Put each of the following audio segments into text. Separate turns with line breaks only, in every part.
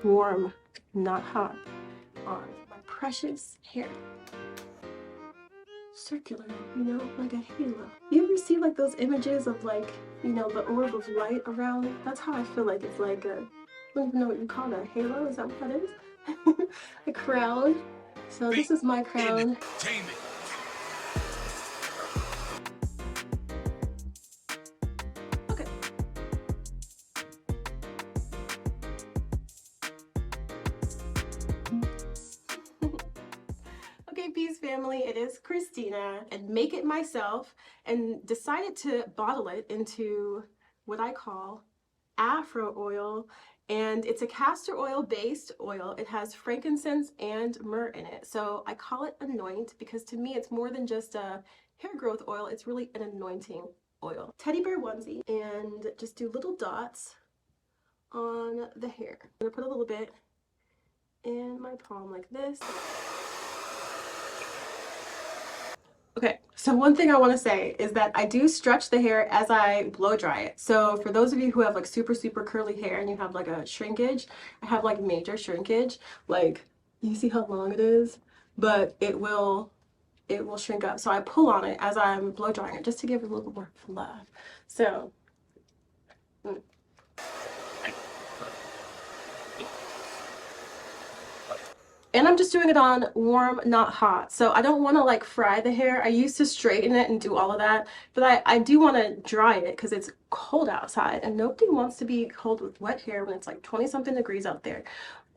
warm, not hot, on my precious hair. Circular, you know, like a halo. You ever see like those images of like, you know, the orb of light around? That's how I feel like it's like a, I don't even know what you call that, a halo? Is that what that is? A crown. So this is my crown. Okay. Okay, Peace family, it is Christina, and make it myself, and decided to bottle it into what I call Afro Oil, and it's a castor oil based oil. It has frankincense and myrrh in it, so I call it anoint because to me it's more than just a hair growth oil, it's really an anointing oil. Teddy bear onesie, and just do little dots on the hair. I'm gonna put a little bit in my palm like this. Okay, so one thing I want to say is that I do stretch the hair as I blow dry it. So for those of you who have like super curly hair and you have like a shrinkage, I have like major shrinkage. Like, you see how long it is? But it will shrink up. So I pull on it as I'm blow drying it just to give it a little more fluff. So and I'm just doing it on warm, not hot. So I don't want to like fry the hair. I used to straighten it and do all of that, but I do want to dry it because it's cold outside and nobody wants to be cold with wet hair when it's like 20 something degrees out there.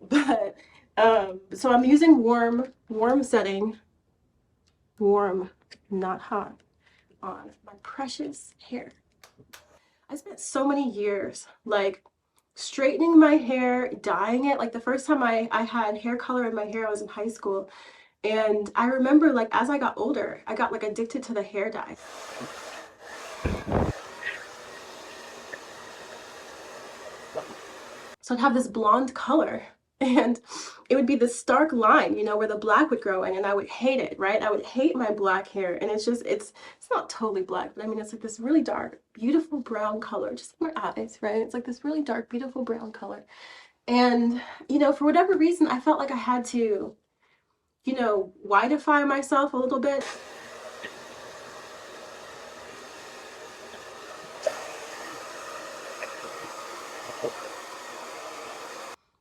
But so I'm using warm setting, warm, not hot, on my precious hair. I spent so many years like straightening my hair, dyeing it. Like the first time I had hair color in my hair, I was in high school. And I remember like as I got older, I got like addicted to the hair dye. So I'd have this blonde color and it would be this stark line, you know, where the black would grow in, and I would hate it, right? I would hate my black hair, and it's just, it's not totally black, but I mean, it's like this really dark, beautiful brown color, just in my eyes, right? It's like this really dark, beautiful brown color. And, you know, for whatever reason, I felt like I had to, you know, whitify myself a little bit.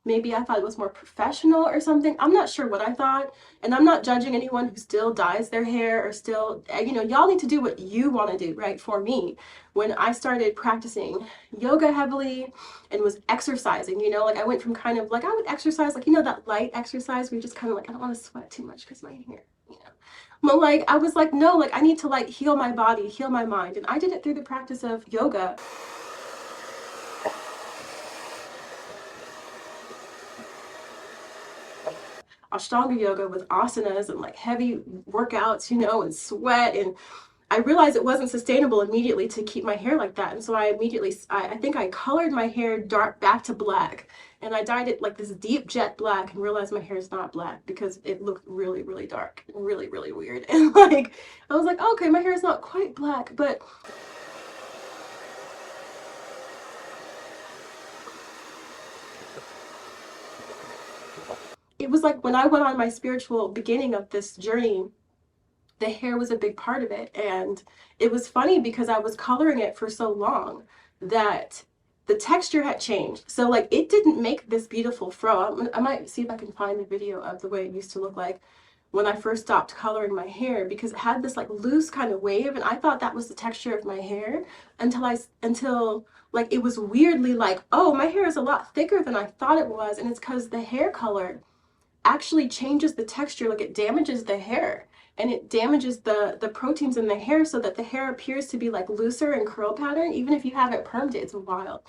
Maybe I thought it was more professional or something. I'm not sure what I thought, and I'm not judging anyone who still dyes their hair or still, you know, y'all need to do what you want to do, right? For me, when I started practicing yoga heavily and was exercising, you know, like I went from kind of like, I would exercise, like, you know, that light exercise where you're just kind of like, I don't want to sweat too much because my hair, you know. But like, I was like, no, like I need to like heal my body, heal my mind. And I did it through the practice of yoga. Ashtanga yoga with asanas and like heavy workouts, you know, and sweat. And I realized it wasn't sustainable immediately to keep my hair like that. And so I immediately, I think I colored my hair dark back to black. And I dyed it like this deep jet black and realized my hair is not black because it looked really dark, really weird. And like, I was like, okay, my hair is not quite black, but it was like when I went on my spiritual beginning of this journey, the hair was a big part of it. And it was funny because I was coloring it for so long that the texture had changed. So like it didn't make this beautiful fro. I might see if I can find a video of the way it used to look like when I first stopped coloring my hair, because it had this like loose kind of wave, and I thought that was the texture of my hair until like it was weirdly like, oh, my hair is a lot thicker than I thought it was. And it's because the hair color actually changes the texture, like it damages the hair and it damages the proteins in the hair so that the hair appears to be like looser and curl pattern even if you haven't permed it. It's wild.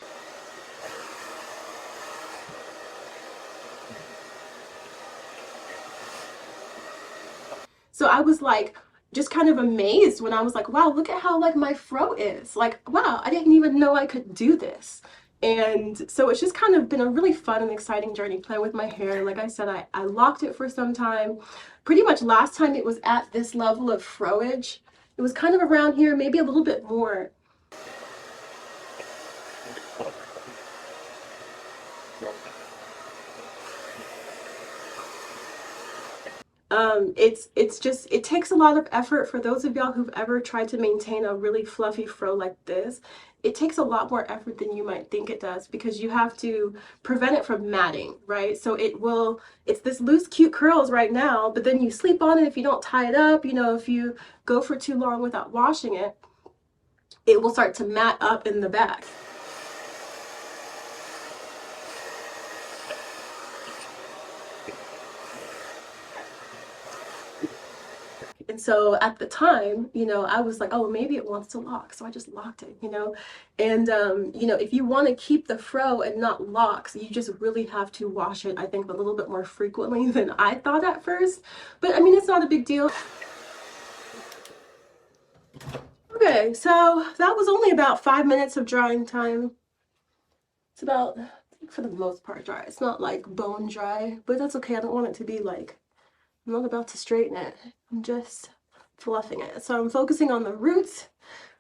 So I was like just kind of amazed when I was like, wow, look at how like my fro is. Like, wow, I didn't even know I could do this. And so it's just kind of been a really fun and exciting journey playing with my hair. Like I said, I locked it for some time. Pretty much last time it was at this level of froage. It was kind of around here, maybe a little bit more. It takes a lot of effort for those of y'all who've ever tried to maintain a really fluffy fro like this. It takes a lot more effort than you might think it does, because you have to prevent it from matting, right? So it's this loose, cute curls right now, but then you sleep on it if you don't tie it up, you know, if you go for too long without washing it, it will start to mat up in the back. And so at the time, you know, I was like, oh, maybe it wants to lock. So I just locked it, you know. And, you know, if you want to keep the fro and not locks, you just really have to wash it, I think, a little bit more frequently than I thought at first. But I mean, it's not a big deal. Okay, so that was only about 5 minutes of drying time. It's about, I think, for the most part, dry. It's not like bone dry, but that's okay. I don't want it to be like, I'm not about to straighten it. I'm just fluffing it. So I'm focusing on the roots,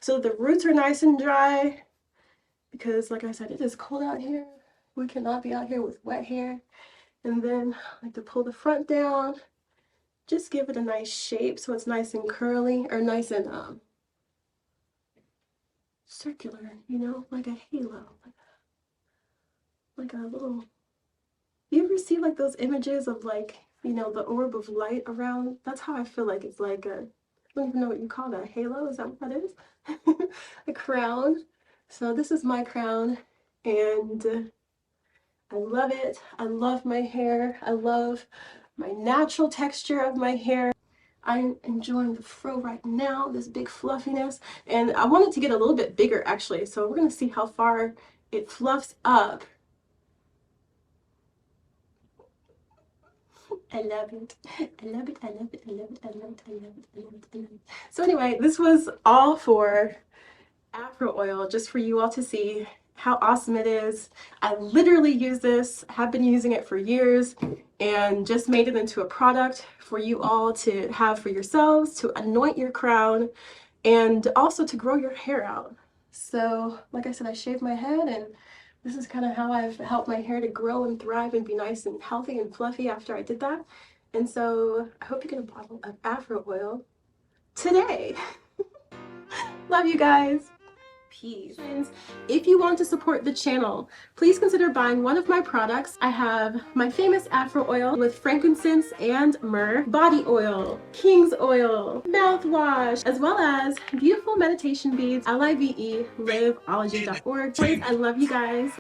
so the roots are nice and dry, because like I said, it is cold out here. We cannot be out here with wet hair. And then I like to pull the front down, just give it a nice shape so it's nice and curly, or nice and circular, you know, like a halo, like a little, you ever see like those images of like, you know, the orb of light around? That's how I feel like it's like a, I don't even know what you call that, a halo, is that what that is? A crown. So this is my crown, and I love it. I love my hair. I love my natural texture of my hair. I'm enjoying the fro right now, this big fluffiness, and I want it to get a little bit bigger actually, so we're gonna see how far it fluffs up. I love it. I love it. I love it. I love it. I love it. I love it. I love it. I love it. So anyway, this was all for Afro Oil, just for you all to see how awesome it is. I literally use this, have been using it for years, and just made it into a product for you all to have for yourselves, to anoint your crown, and also to grow your hair out. So like I said, I shaved my head, and this is kind of how I've helped my hair to grow and thrive and be nice and healthy and fluffy after I did that. And so I hope you get a bottle of Afro Oil today. Love you guys. Peace. If you want to support the channel, please consider buying one of my products. I have my famous Afro Oil with frankincense and myrrh, body oil, king's oil, mouthwash, as well as beautiful meditation beads, LIVE, liveology.org. Please, I love you guys.